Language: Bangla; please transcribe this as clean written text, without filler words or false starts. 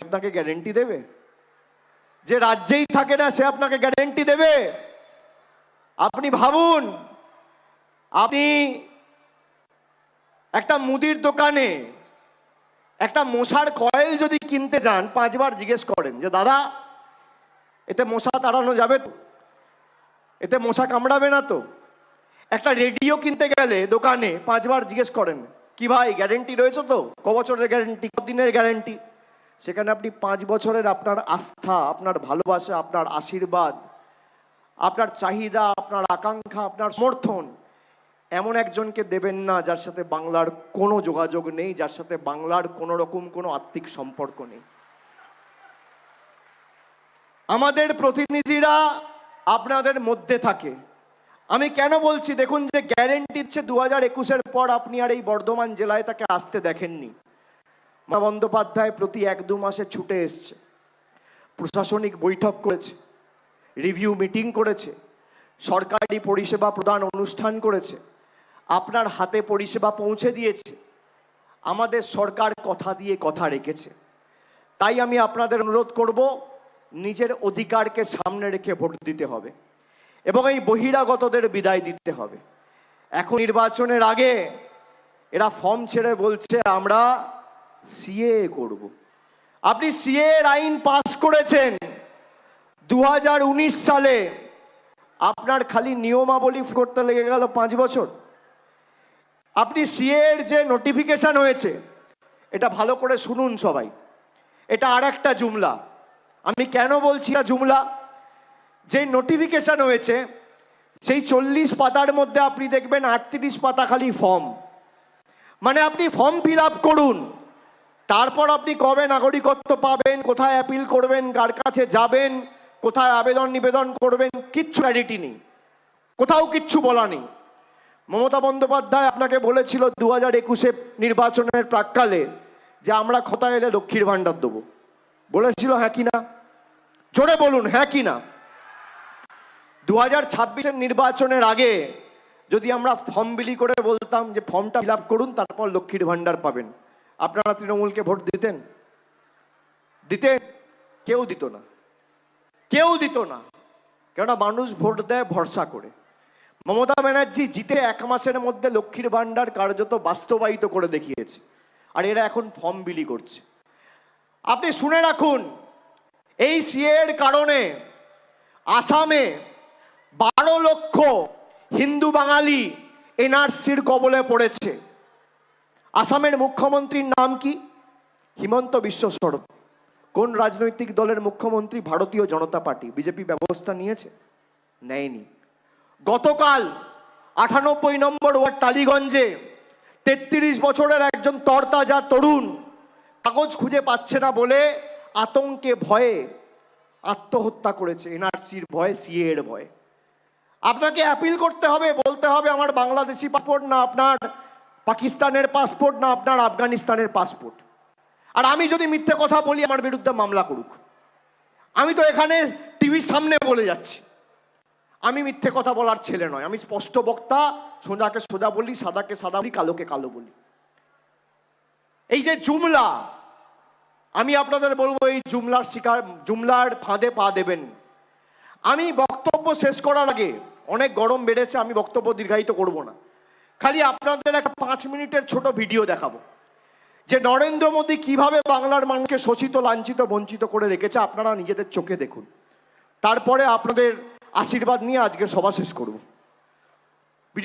আপনাকে গ্যারেন্টি দেবে? যে রাজ্যেই থাকে না সে আপনাকে গ্যারেন্টি দেবে? আপনি ভাবুন, আপনি একটা মুদির দোকানে একটা মশার কয়েল যদি কিনতে যান, 5 বার জিজ্ঞেস করেন যে দাদা এতে মশা তাড়ানো যাবে তো, এতে মশা কামড়াবে না তো? একটা রেডিও কিনতে গেলে দোকানে 5 বার জিজ্ঞেস করেন কি ভাই গ্যারেন্টি রয়েছে তো, ক বছরের গ্যারেন্টি, কদিনের গ্যারেন্টি? সেখানে আপনি 5 বছরের আপনার আস্থা, আপনার ভালোবাসা, আপনার আশীর্বাদ, আপনার চাহিদা, আপনার আকাঙ্ক্ষা, আপনার সমর্থন এমন একজনকে দেবেন না যার সাথে বাংলার কোনো যোগাযোগ নেই, যার সাথে বাংলার কোনো রকম কোনো আত্মিক সম্পর্ক নেই। আমাদের প্রতিনিধিরা আপনাদের মধ্যে থাকে। আমি কেন বলছি দেখুন, যে গ্যারেন্টি দিচ্ছে 2021-এর পর আপনি আর এই বর্ধমান জেলায় তাকে আসতে দেখেননি। মমতা বন্দ্যোপাধ্যায় প্রতি 1-2 মাসে ছুটে এসছে, প্রশাসনিক বৈঠক করেছে, রিভিউ মিটিং করেছে, সরকারি পরিষেবা প্রদান অনুষ্ঠান করেছে, আপনার হাতে পরিষেবা পৌঁছে দিয়েছে। আমাদের সরকার কথা দিয়ে কথা রেখেছে। তাই আমি আপনাদের অনুরোধ করব, নিজের অধিকারকে সামনে রেখে ভোট দিতে হবে এবং এই বহিরাগতদের বিদায় দিতে হবে। এখন নির্বাচনের আগে এরা ফর্ম ছেড়ে বলছে আমরা সিএ করব। আপনি সিএ এর আইন পাস করেছেন 2019 সালে, আপনার খালি নিয়মাবলী করতে লেগে গেল 5 বছর। আপনি সিএ এর যে নোটিফিকেশন হয়েছে, এটা ভালো করে শুনুন সবাই, এটা আর একটা জুমলা। আমি কেন বলছি না জুমলা? যে নোটিফিকেশন হয়েছে সেই 40 পাতার মধ্যে আপনি দেখবেন 38 পাতা খালি ফর্ম। মানে আপনি ফর্ম ফিল আপ করুন, তারপর আপনি কবে নাগরিকত্ব পাবেন, কোথায় অ্যাপিল করবেন, কার কাছে যাবেন, কোথায় আবেদন নিবেদন করবেন, কিচ্ছু ক্ল্যারিটি নেই, কোথাও কিচ্ছু বলা নেই। মমতা বন্দ্যোপাধ্যায় আপনাকে বলেছিল 2021-এ নির্বাচনের প্রাক্কালে যে আমরা ক্ষমতায় এলে লক্ষ্মীর ভাণ্ডার দেবো, বলেছিল হ্যাঁ কি না? জোরে বলুন হ্যাঁ কি না? 2026-এর নির্বাচনের আগে যদি আমরা ফর্ম বিলি করে বলতাম যে ফর্মটা ফিল আপ করুন তারপর লক্ষ্মীর ভাণ্ডার পাবেন, আপনারা তৃণমূলকে ভোট দিতেন? কেউ দিত না, কেউ দিত না। কেননা মানুষ ভোট দেয় ভরসা করে। মমতা ব্যানার্জি জিতে 1 মাসের মধ্যে লক্ষ্মীর ভাণ্ডার কার্যত বাস্তবায়িত করে দেখিয়েছে, আর এরা এখন ফর্ম বিলি করছে। আপনি শুনে রাখুন, এই সিএ এর কারণে আসামে 12 লক্ষ হিন্দু বাঙালি এনআরসির কবলে পড়েছে। আসামের মুখ্যমন্ত্রীর নাম কি? হিমন্ত বিশ্ব শর্মা। কোন রাজনৈতিক দলের মুখ্যমন্ত্রী? ভারতীয় জনতা পার্টি। বিজেপি ব্যবস্থা নিয়েছে? নেয়নি। গতকাল 98 নম্বর ওয়ার্ড টালিগঞ্জে 33 বছরের একজন তরতাজা তরুণ কাগজ খুঁজে পাচ্ছে না বলে আতঙ্কে ভয়ে আত্মহত্যা করেছে, এনআরসির ভয়ে, সিএ এর ভয়ে। আপনাকে অ্যাপিল করতে হবে, বলতে হবে আমার বাংলাদেশি পাসপোর্ট না আপনার পাকিস্তানের পাসপোর্ট না আপনার আফগানিস্তানের পাসপোর্ট। আর আমি যদি মিথ্যে কথা বলি আমার বিরুদ্ধে মামলা করুক। আমি তো এখানে টিভির সামনে বলে যাচ্ছি, আমি মিথ্যে কথা বলার ছেলে নয়, আমি স্পষ্ট বক্তা, সোজাকে সোজা বলি, সাদাকে সাদা বলি, কালোকে কালো বলি। এই যে জুমলা, আমি আপনাদের বলবো এই জুমলার ফাঁদে পা দেবেন। আমি বক্তব্য শেষ করার আগে, অনেক গরম বেড়েছে, আমি বক্তব্য দীর্ঘায়িত করব না, খালি আপনাদের একটা 5 মিনিটের ছোট ভিডিও দেখাবো যে নরেন্দ্র মোদী কিভাবে বাংলার মানুষকে শোষিত, লাঞ্ছিত, বঞ্চিত করে রেখেছে। আপনারা নিজেদের চোখে দেখুন, তারপরে আপনাদের আশীর্বাদ নিয়ে আজকে সভা শেষ করব।